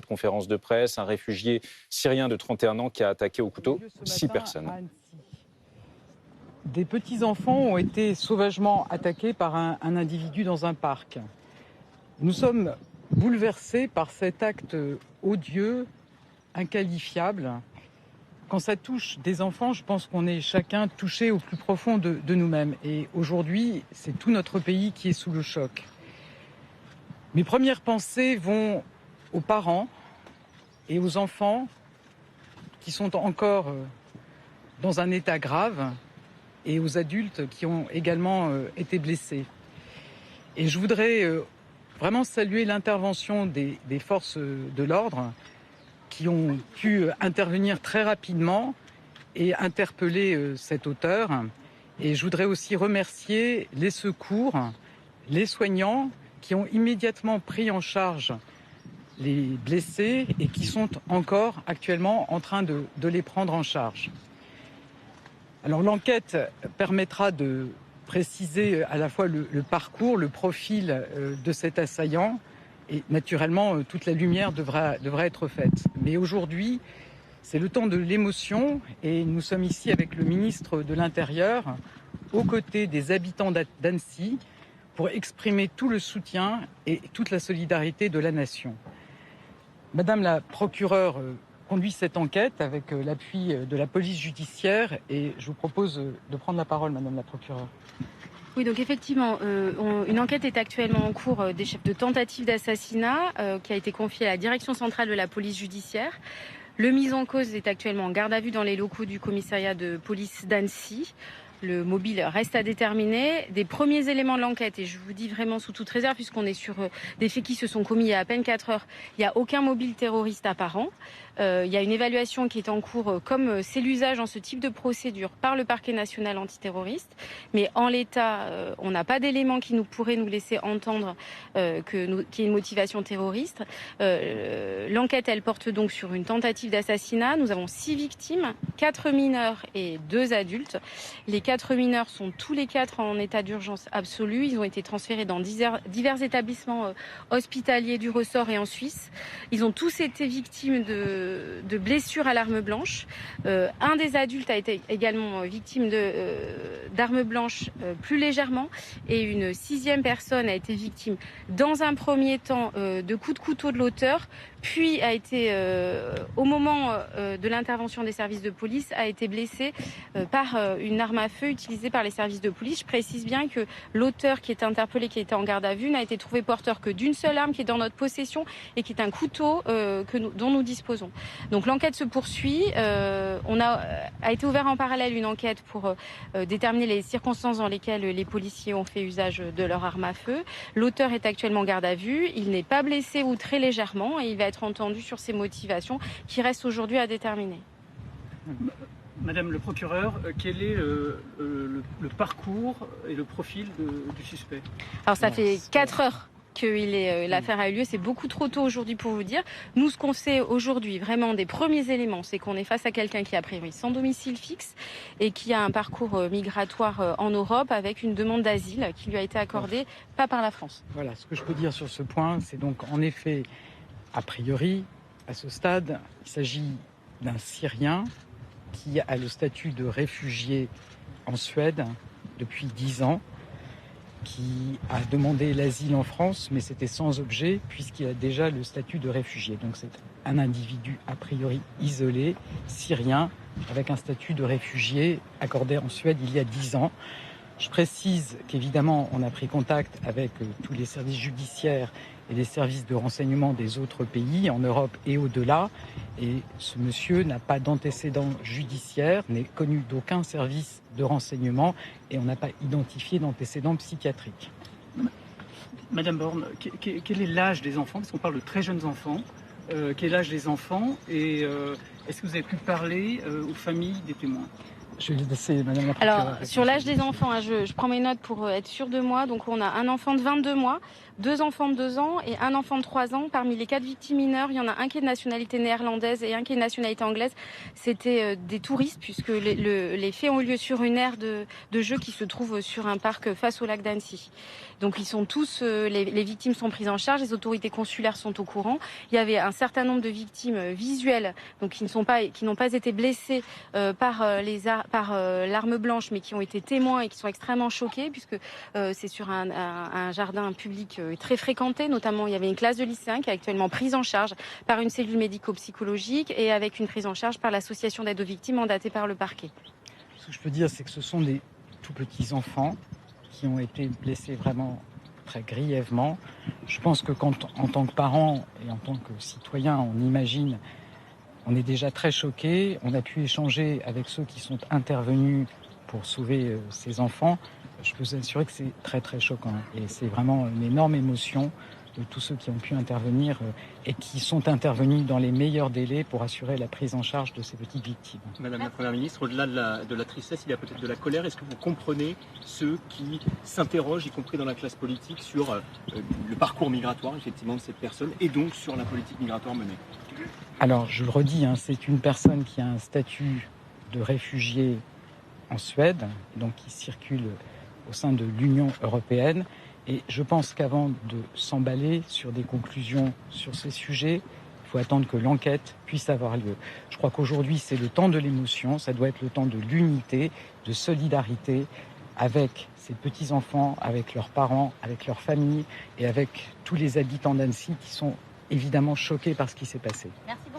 conférence de presse, un réfugié syrien de 31 ans qui a attaqué au couteau 6 personnes. Des petits-enfants ont été sauvagement attaqués par un individu dans un parc. Nous sommes bouleversés par cet acte odieux, inqualifiable. Quand ça touche des enfants, je pense qu'on est chacun touché au plus profond de nous-mêmes. Et aujourd'hui, c'est tout notre pays qui est sous le choc. Mes premières pensées vont aux parents et aux enfants qui sont encore dans un état grave et aux adultes qui ont également été blessés. Et je voudrais vraiment saluer l'intervention des forces de l'ordre qui ont pu intervenir très rapidement et interpeller cet auteur. Et je voudrais aussi remercier les secours, les soignants qui ont immédiatement pris en charge les blessés et qui sont encore actuellement en train de les prendre en charge. Alors l'enquête permettra de préciser à la fois le parcours, le profil de cet assaillant et naturellement toute la lumière devra être faite. Mais aujourd'hui, c'est le temps de l'émotion et nous sommes ici avec le ministre de l'Intérieur aux côtés des habitants d'Annecy pour exprimer tout le soutien et toute la solidarité de la nation. Madame la procureure conduit cette enquête avec l'appui de la police judiciaire et je vous propose de prendre la parole, Madame la procureure. Oui, donc effectivement, une enquête est actuellement en cours des chefs de tentative d'assassinat qui a été confiée à la direction centrale de la police judiciaire. Le mis en cause est actuellement en garde à vue dans les locaux du commissariat de police d'Annecy. Le mobile reste à déterminer. Des premiers éléments de l'enquête, et je vous dis vraiment sous toute réserve, puisqu'on est sur des faits qui se sont commis il y a à peine 4 heures, il n'y a aucun mobile terroriste apparent. Il y a une évaluation qui est en cours, comme c'est l'usage en ce type de procédure par le parquet national antiterroriste. Mais en l'état, on n'a pas d'éléments qui pourraient nous laisser entendre qu'il y ait une motivation terroriste. L'enquête, elle porte donc sur une tentative d'assassinat. Nous avons 6 victimes, 4 mineurs et 2 adultes. Les 4 mineurs sont tous les 4 en état d'urgence absolue. Ils ont été transférés dans divers établissements hospitaliers du ressort et en Suisse. Ils ont tous été victimes de blessures à l'arme blanche. Un des adultes a été également victime d'armes blanches plus légèrement. Et une 6e personne a été victime dans un premier temps de coups de couteau de l'auteur, puis a été, au moment de l'intervention des services de police, a été blessée par une arme à feu utilisée par les services de police. Je précise bien que l'auteur qui est interpellé, qui était en garde à vue, n'a été trouvé porteur que d'une seule arme qui est dans notre possession et qui est un couteau dont nous disposons. Donc l'enquête se poursuit. A été ouvert en parallèle une enquête pour déterminer les circonstances dans lesquelles les policiers ont fait usage de leur arme à feu. L'auteur est actuellement en garde à vue. Il n'est pas blessé ou très légèrement et il va être entendu sur ses motivations qui restent aujourd'hui à déterminer. Madame le procureur, quel est le parcours et le profil du suspect? Alors ça fait 4 heures que l'affaire a eu lieu, c'est beaucoup trop tôt aujourd'hui pour vous dire. Nous, ce qu'on sait aujourd'hui, vraiment des premiers éléments, c'est qu'on est face à quelqu'un qui a priori sans domicile fixe et qui a un parcours migratoire en Europe avec une demande d'asile qui lui a été accordée, pas par la France. Voilà, ce que je peux dire sur ce point, c'est donc en effet, a priori, à ce stade, il s'agit d'un Syrien qui a le statut de réfugié en Suède depuis 10 ans, qui a demandé l'asile en France, mais c'était sans objet puisqu'il a déjà le statut de réfugié. Donc c'est un individu a priori isolé, syrien, avec un statut de réfugié accordé en Suède il y a 10 ans. Je précise qu'évidemment, on a pris contact avec tous les services judiciaires et les services de renseignement des autres pays, en Europe et au-delà. Et ce monsieur n'a pas d'antécédent judiciaire, n'est connu d'aucun service de renseignement et on n'a pas identifié d'antécédent psychiatrique. Madame Borne, quel est l'âge des enfants? Parce qu'on parle de très jeunes enfants. Quel est l'âge des enfants? Et est-ce que vous avez pu parler aux familles des témoins? Je vais laisser Madame la procureure. Alors, sur l'âge des enfants, je prends mes notes pour être sûre de moi. Donc, on a un enfant de 22 mois. 2 enfants de 2 ans et un enfant de 3 ans. Parmi les 4 victimes mineures, il y en a un qui est de nationalité néerlandaise et un qui est de nationalité anglaise. C'était des touristes puisque les faits ont eu lieu sur une aire de jeu qui se trouve sur un parc face au lac d'Annecy. Donc ils sont tous, les victimes sont prises en charge, les autorités consulaires sont au courant. Il y avait un certain nombre de victimes visuelles, donc qui n'ont pas été blessées par l'arme blanche, mais qui ont été témoins et qui sont extrêmement choqués puisque c'est sur un jardin public très fréquenté. Notamment, il y avait une classe de lycéens qui est actuellement prise en charge par une cellule médico-psychologique et avec une prise en charge par l'association d'aide aux victimes mandatée par le parquet. Ce que je peux dire, c'est que ce sont des tout petits enfants qui ont été blessés vraiment très grièvement. Je pense que quand, en tant que parents et en tant que citoyens, on imagine, on est déjà très choqués. On a pu échanger avec ceux qui sont intervenus pour sauver ces enfants. Je peux vous assurer que c'est très très choquant et c'est vraiment une énorme émotion de tous ceux qui ont pu intervenir et qui sont intervenus dans les meilleurs délais pour assurer la prise en charge de ces petites victimes. Madame la Première ministre, au-delà de la tristesse, il y a peut-être de la colère. Est-ce que vous comprenez ceux qui s'interrogent, y compris dans la classe politique, sur le parcours migratoire effectivement de cette personne et donc sur la politique migratoire menée? Alors, je le redis, c'est une personne qui a un statut de réfugié en Suède, donc qui circule au sein de l'Union européenne. Et je pense qu'avant de s'emballer sur des conclusions sur ces sujets, il faut attendre que l'enquête puisse avoir lieu. Je crois qu'aujourd'hui, c'est le temps de l'émotion, ça doit être le temps de l'unité, de solidarité avec ces petits-enfants, avec leurs parents, avec leurs familles et avec tous les habitants d'Annecy qui sont évidemment choqués par ce qui s'est passé. Merci beaucoup.